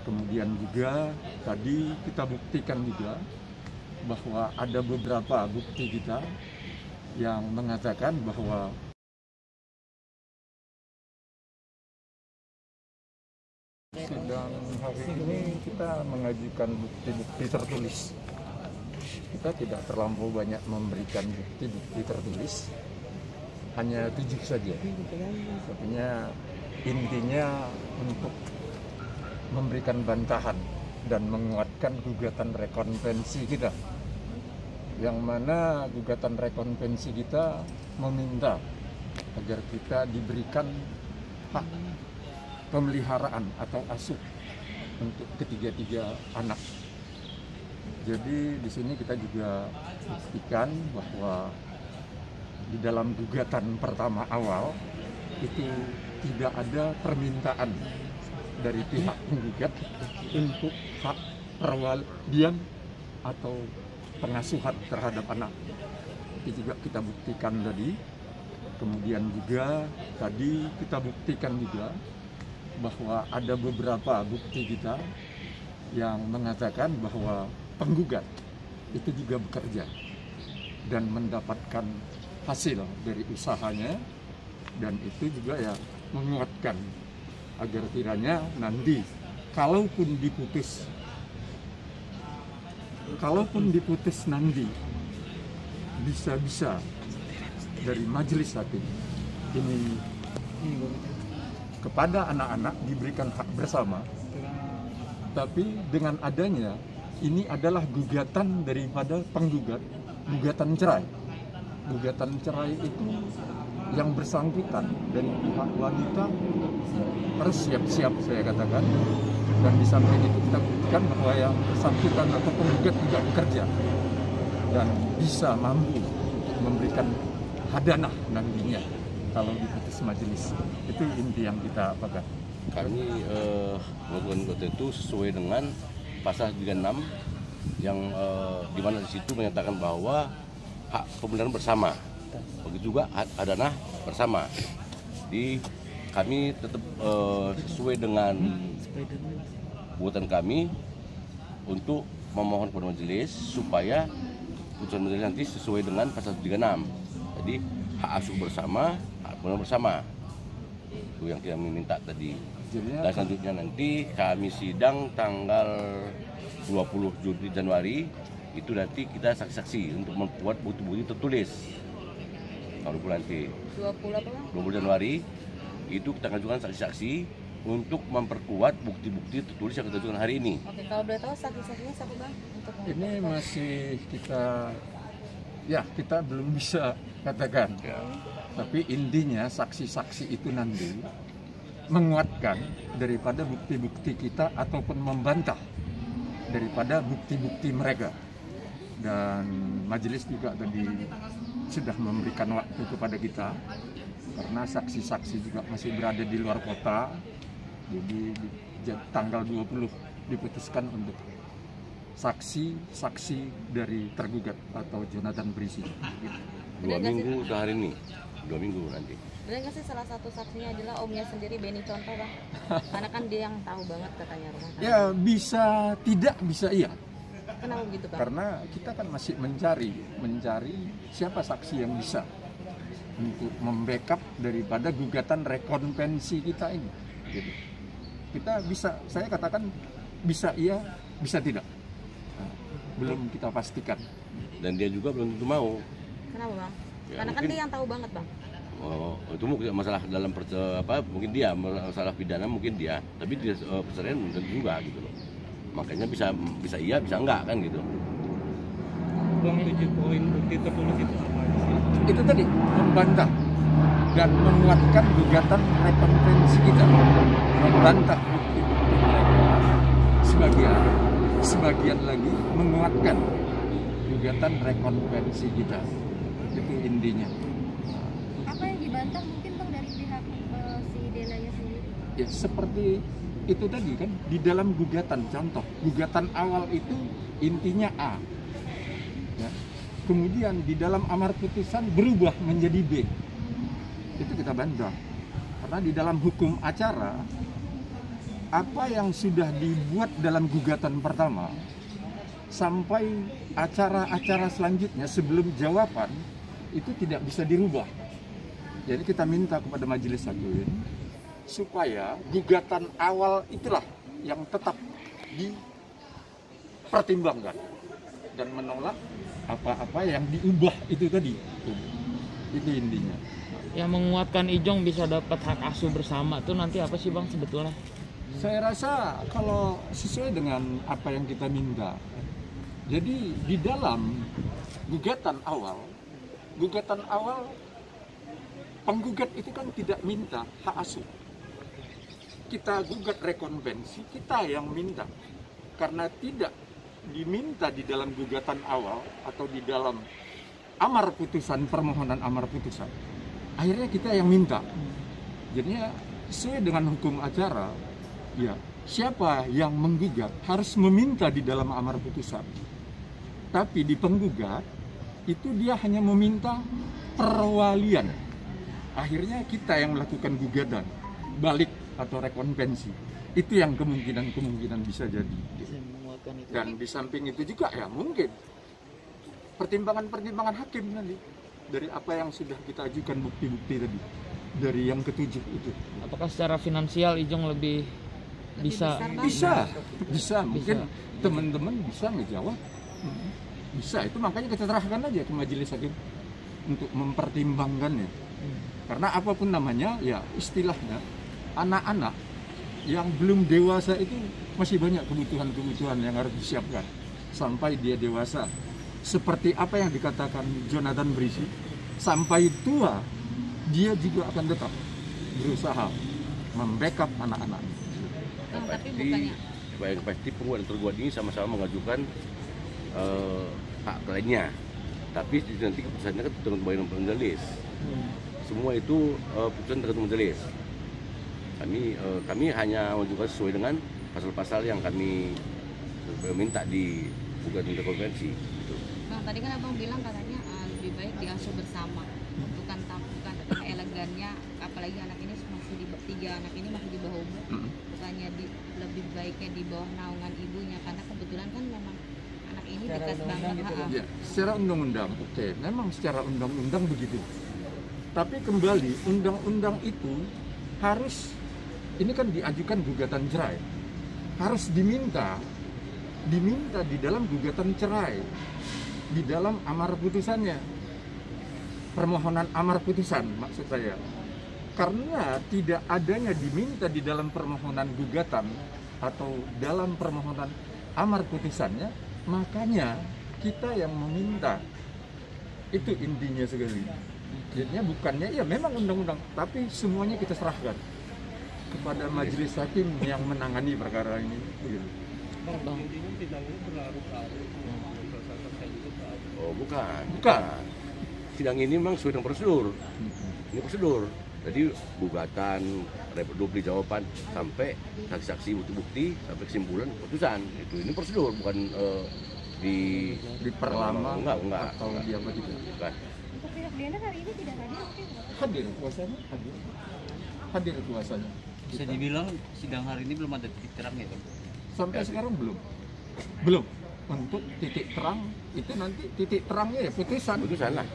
Kemudian juga tadi kita buktikan juga bahwa ada beberapa bukti kita yang mengatakan bahwa sidang hari ini kita mengajukan bukti-bukti tertulis. Kita tidak terlampau banyak memberikan bukti-bukti tertulis, hanya 7 saja. Artinya intinya untuk memberikan bantahan dan menguatkan gugatan rekonvensi kita, yang mana gugatan rekonvensi kita meminta agar kita diberikan hak pemeliharaan atau asuh untuk ketiga-tiga anak. Jadi di sini kita juga buktikan bahwa di dalam gugatan pertama awal itu tidak ada permintaan dari pihak penggugat untuk hak perwalian atau pengasuhan terhadap anak. Itu juga kita buktikan tadi. Kemudian juga tadi kita buktikan juga bahwa ada beberapa bukti kita yang mengatakan bahwa penggugat itu juga bekerja dan mendapatkan hasil dari usahanya, dan itu juga ya menguatkan agar kiranya nanti kalaupun diputus nanti bisa dari majelis hakim ini kepada anak-anak diberikan hak bersama, tapi dengan adanya ini adalah gugatan daripada penggugat, gugatan cerai. Gugatan cerai itu yang bersangkutan dari pihak wanita harus siap-siap, saya katakan. Dan di samping itu kita buktikan bahwa yang bersangkutan atau penggugat juga bekerja dan bisa mampu memberikan hadanah nantinya kalau diputus majelis. Itu inti yang kita pegang. Kami melakukan gugatan itu sesuai dengan pasal 36 yang di mana di situ menyatakan bahwa hak pemeliharaan bersama, begitu juga hadanah bersama. Di kami tetap sesuai dengan gugatan kami untuk memohon kepada majelis supaya putusan majelis nanti sesuai dengan pasal 36. Jadi hak asuh bersama, hak pemeliharaan bersama. Itu yang kita minta tadi. Dan selanjutnya nanti kami sidang tanggal 20 Januari itu nanti kita saksi-saksi untuk membuat bukti-bukti tertulis. Kalau nanti 20 Januari itu kita ajukan saksi-saksi untuk memperkuat bukti-bukti tertulis yang kita ajukan hari ini. Oke, kalau boleh tahu saksi-saksinya siapa Bang? Ini masih kita belum bisa katakan. Ya. Tapi intinya saksi-saksi itu nanti menguatkan daripada bukti-bukti kita ataupun membantah daripada bukti-bukti mereka. Dan majelis juga tadi sudah memberikan waktu kepada kita karena saksi-saksi juga masih berada di luar kota. Jadi tanggal 20 diputuskan untuk saksi dari tergugat atau Jonathan Berisi. 2 minggu udah hari ini, 2 minggu nanti. Benar nggak sih salah satu saksinya adalah omnya sendiri, Benny Contoh Bang? Karena kan dia yang tahu banget katanya rumah. Ya bisa tidak, bisa iya. Kenapa begitu Bang? Karena kita kan masih mencari siapa saksi yang bisa untuk membackup daripada gugatan rekonvensi kita ini. Gitu. Kita bisa, saya katakan bisa iya, bisa tidak. Nah, belum kita pastikan. Dan dia juga belum tentu mau. Kenapa Bang? Ya, karena mungkin, kan dia yang tahu banget Bang. Oh, itu mungkin masalah dalam mungkin dia masalah pidana mungkin dia, tapi dia perceraian belum tentu juga gitu loh. Makanya bisa iya, bisa enggak kan gitu. Bang, 7 poin bukti tertulis itu apa sih? Itu tadi membantah dan menguatkan gugatan rekonvensi kita, membantah bukti mereka, sebagian lagi menguatkan gugatan rekonvensi kita. Itu intinya. Apa yang dibantah mungkin Bang dari pihak si Denanya sendiri? Ya seperti itu tadi kan, di dalam gugatan, contoh gugatan awal itu intinya A ya. Kemudian di dalam amar putusan berubah menjadi B, itu kita bantah karena di dalam hukum acara apa yang sudah dibuat dalam gugatan pertama sampai acara-acara selanjutnya sebelum jawaban itu tidak bisa dirubah. Jadi kita minta kepada majelis hakim supaya gugatan awal itulah yang tetap dipertimbangkan dan menolak apa-apa yang diubah itu tadi. Itu intinya. Yang menguatkan Ijong bisa dapat hak asuh bersama tuh nanti apa sih Bang sebetulnya? Saya rasa kalau sesuai dengan apa yang kita minta. Jadi di dalam gugatan awal penggugat itu kan tidak minta hak asuh. Kita gugat rekonvensi, kita yang minta. Karena tidak diminta di dalam gugatan awal atau di dalam amar putusan, permohonan amar putusan. Akhirnya kita yang minta. Jadinya sesuai dengan hukum acara, ya siapa yang menggugat harus meminta di dalam amar putusan. Tapi di penggugat itu dia hanya meminta perwalian. Akhirnya kita yang melakukan gugatan balik atau rekonvensi. Itu yang kemungkinan bisa jadi. Dan di samping itu juga ya mungkin pertimbangan hakim nanti dari apa yang sudah kita ajukan bukti-bukti tadi dari yang ketujuh itu. Apakah secara finansial Ijong lebih bisa? Bisa. Mungkin teman-teman bisa ngejawab. Bisa, itu makanya kita serahkan aja ke majelis hakim untuk mempertimbangkannya. Karena apapun namanya, ya istilahnya anak-anak yang belum dewasa itu masih banyak kebutuhan-kebutuhan yang harus disiapkan sampai dia dewasa. Seperti apa yang dikatakan Jonathan Brisi, sampai tua dia juga akan tetap berusaha membackup anak-anak. Tapi pasti penggugat dan tergugat ini sama-sama mengajukan hak lainnya, tapi nanti keputusannya kan tergantung majelis. Semua itu putusan tergantung majelis. Kami hanya mengajukan sesuai dengan pasal-pasal yang kami minta di gugatan konvensi. Bang, tadi kan abang bilang katanya lebih baik diasuh bersama, bukan elegannya, apalagi anak ini masih tiga anak ini masih di bawah umur, bukannya lebih baiknya di bawah naungan ibunya, karena kebetulan kan memang anak ini dekat banget. Ya, secara undang-undang, oke, memang secara undang-undang begitu. Tapi kembali undang-undang itu harus, ini kan diajukan gugatan cerai, harus diminta di dalam gugatan cerai, di dalam amar putusannya, permohonan amar putusan maksud saya. Karena tidak adanya diminta di dalam permohonan gugatan atau dalam permohonan amar putusannya, makanya kita yang meminta. Itu intinya sekali. Jadinya bukannya, ya memang undang-undang, tapi semuanya kita serahkan kepada majelis hakim yang menangani perkara ini. Oh bukan. Sidang ini memang sesuai dengan prosedur. Ini prosedur. Jadi gugatan, duplik jawaban sampai saksi-saksi bukti-bukti sampai kesimpulan putusan. Ini prosedur, bukan diperlama enggak atau apa gitu. Bukan. Untuk pihak Diana hari ini tidak Hadir kuasanya. Hadir kuasanya. Bisa dibilang sidang hari ini belum ada titik terang ya, Bang? Sampai sekarang belum. Untuk titik terang itu nanti titik terangnya ya putusan Putusan lah.